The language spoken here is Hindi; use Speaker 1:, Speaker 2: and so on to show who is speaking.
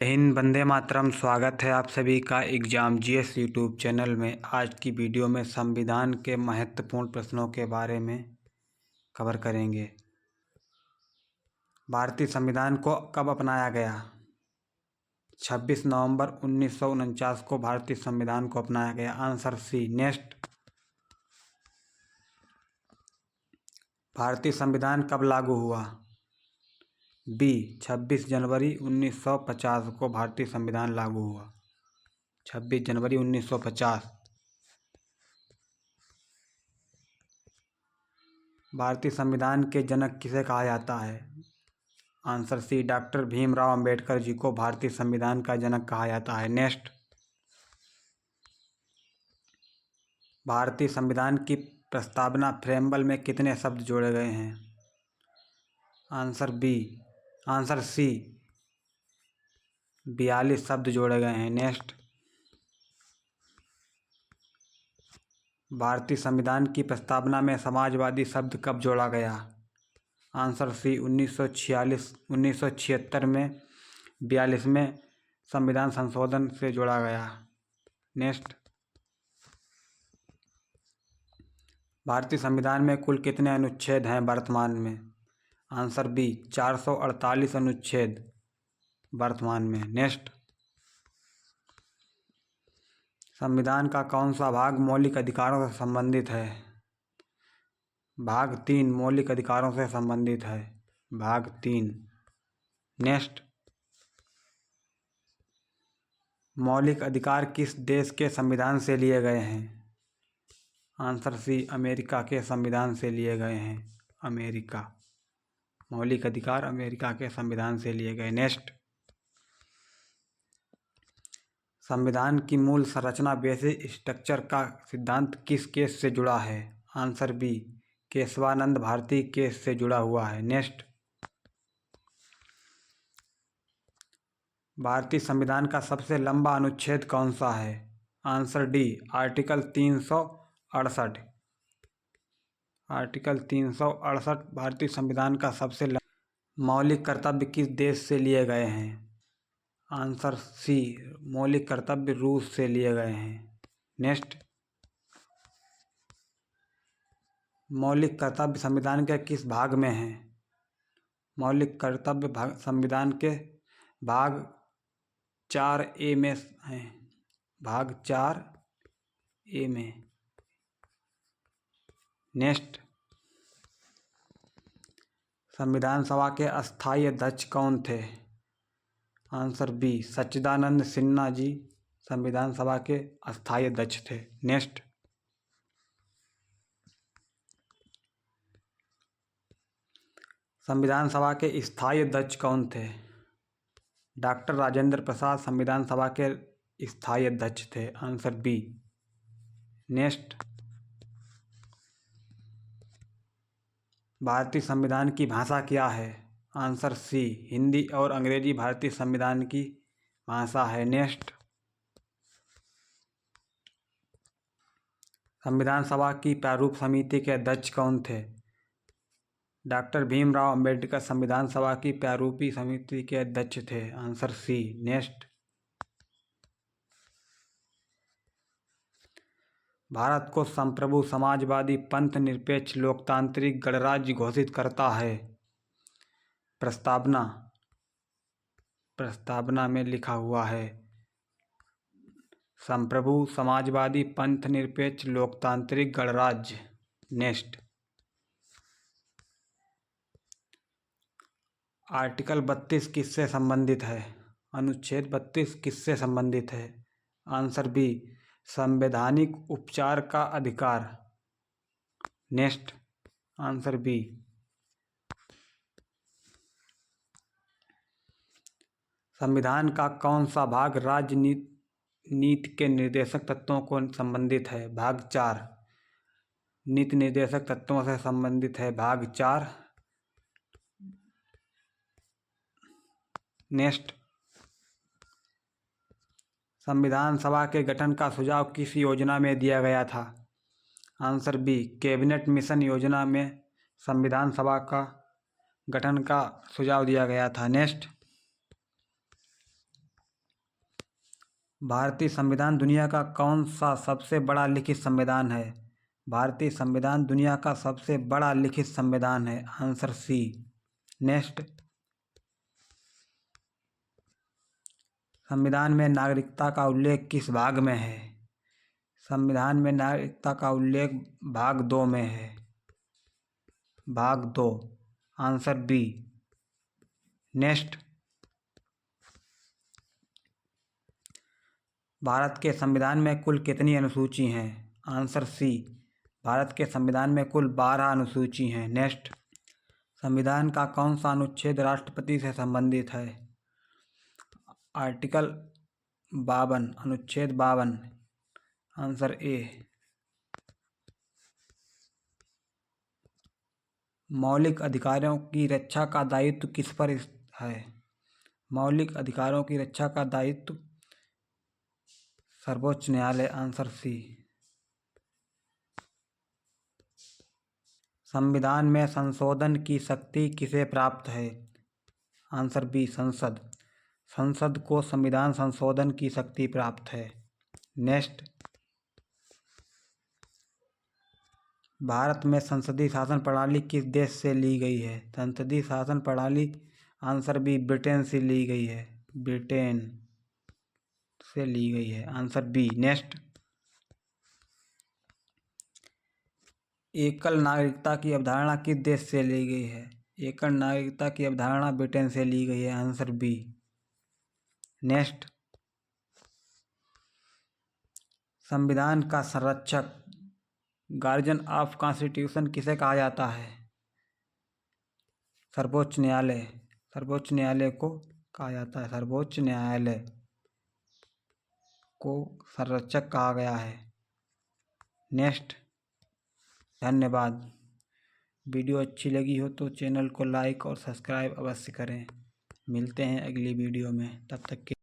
Speaker 1: हिंद, वंदे मातरम। स्वागत है आप सभी का एग्जाम जीएस यूट्यूब चैनल में। आज की वीडियो में संविधान के महत्वपूर्ण प्रश्नों के बारे में कवर करेंगे। भारतीय संविधान को कब अपनाया गया? 26 नवंबर 1949 को भारतीय संविधान को अपनाया गया। Answer C. नेक्स्ट, भारतीय संविधान कब लागू हुआ? बी, 26 जनवरी 1950 को भारतीय संविधान लागू हुआ। 26 जनवरी 1950। भारतीय संविधान के जनक किसे कहा जाता है? Answer C, doctor Bhimrao Ambedkar ji को भारतीय संविधान का जनक कहा जाता है। नेक्स्ट, भारतीय संविधान की प्रस्तावना प्रेम्बल में कितने शब्द जोड़े गए हैं? आंसर सी, 42 शब्द जोड़े गए हैं। नेक्स्ट, भारतीय संविधान की प्रस्तावना में समाजवादी शब्द कब जोड़ा गया? आंसर सी, 1976 में 42वें संविधान संशोधन से जोड़ा गया। नेक्स्ट, भारतीय संविधान में कुल कितने अनुच्छेद हैं वर्तमान में? आंसर बी, 448 अनुच्छेद वर्तमान में। नेक्स्ट, संविधान का कौन सा भाग मौलिक अधिकारों से संबंधित है? भाग 3 मौलिक अधिकारों से संबंधित है। भाग 3। नेक्स्ट, मौलिक अधिकार किस देश के संविधान से लिए गए हैं? आंसर सी, अमेरिका के संविधान से लिए गए हैं। अमेरिका। मौलिक अधिकार अमेरिका के संविधान से लिए गए। नेक्स्ट, संविधान की मूल संरचना बेसिक स्ट्रक्चर का सिद्धांत किस केस से जुड़ा है? Answer B, Keshavananda Bharati case से जुड़ा हुआ है। नेक्स्ट, भारतीय संविधान का सबसे लंबा अनुच्छेद कौन सा है? Answer D, article 368। आर्टिकल 368 भारतीय संविधान का सबसे मौलिक कर्तव्य किस देश से लिए गए हैं? आंसर सी, मौलिक कर्तव्य रूस से लिए गए हैं। नेक्स्ट, मौलिक कर्तव्य संविधान के किस भाग में हैं? मौलिक कर्तव्य संविधान के भाग 4A में हैं। भाग 4A में। नेक्स्ट, संविधान सभा के अस्थायी अध्यक्ष कौन थे? आंसर बी, सच्चिदानंद सिन्हा जी संविधान सभा के अस्थायी अध्यक्ष थे। नेक्स्ट, संविधान सभा के स्थायी अध्यक्ष कौन थे? डॉक्टर राजेंद्र प्रसाद संविधान सभा के स्थायी अध्यक्ष थे। Answer B. नेक्स्ट, भारतीय संविधान की भाषा क्या है? आंसर सी, हिंदी और अंग्रेजी भारतीय संविधान की भाषा है। नेक्स्ट, संविधान सभा की प्रारूप समिति के अध्यक्ष कौन थे? डॉक्टर भीमराव अंबेडकर संविधान सभा की प्रारूपी समिति के अध्यक्ष थे। Answer C. नेक्स्ट, भारत को संप्रभु समाजवादी पंथ निरपेक्ष लोकतांत्रिक गणराज्य घोषित करता है। प्रस्तावना में लिखा हुआ है संप्रभु समाजवादी पंथ निरपेक्ष लोकतांत्रिक गणराज्य। नेक्स्ट, आर्टिकल 32 किससे संबंधित है? अनुच्छेद 32 किससे संबंधित है? आंसर बी, संवैधानिक उपचार का अधिकार। Next, answer B. संविधान का कौन सा भाग नीति के निर्देशक तत्वों को संबंधित है? भाग 4 नीति निर्देशक तत्वों से संबंधित है। भाग 4। नेक्स्ट, संविधान सभा के गठन का सुझाव किस योजना में दिया गया था? आंसर बी, कैबिनेट मिशन योजना में संविधान सभा का गठन का सुझाव दिया गया था। नेक्स्ट, भारतीय संविधान दुनिया का कौन सा सबसे बड़ा लिखित संविधान है? भारतीय संविधान दुनिया का सबसे बड़ा लिखित संविधान है। आंसर सी। नेक्स्ट, संविधान में नागरिकता का उल्लेख किस भाग में है? संविधान में नागरिकता का उल्लेख भाग 2 में है। भाग 2, आंसर बी। नेक्स्ट, भारत के संविधान में कुल कितनी अनुसूची हैं? Answer C. भारत के संविधान में कुल 12 अनुसूची हैं। नेक्स्ट, संविधान का कौन सा अनुच्छेद राष्ट्रपति से संबंधित है? आर्टिकल 52, अनुच्छेद 52। Answer A. मौलिक अधिकारों की रक्षा का दायित्व किस पर है? मौलिक अधिकारों की रक्षा का दायित्व सर्वोच्च न्यायालय। Answer C. संविधान में संशोधन की शक्ति किसे प्राप्त है? आंसर बी, संसद। संसद को संविधान संशोधन की शक्ति प्राप्त है। नेक्स्ट, भारत में संसदीय शासन प्रणाली किस देश से ली गई है? संसदीय शासन प्रणाली, आंसर बी, ब्रिटेन से ली गई है। ब्रिटेन से ली गई है। Answer B. नेक्स्ट, एकल नागरिकता की अवधारणा किस देश से ली गई है? एकल नागरिकता की अवधारणा ब्रिटेन से ली गई है। Answer B. नेक्स्ट, संविधान का संरक्षक, गार्जियन ऑफ कॉन्स्टिट्यूशन किसे कहा जाता है? सर्वोच्च न्यायालय। सर्वोच्च न्यायालय को कहा जाता है। सर्वोच्च न्यायालय को संरक्षक कहा गया है। नेक्स्ट, धन्यवाद। वीडियो अच्छी लगी हो तो चैनल को लाइक और सब्सक्राइब अवश्य करें। मिलते हैं अगली वीडियो में, तब तक के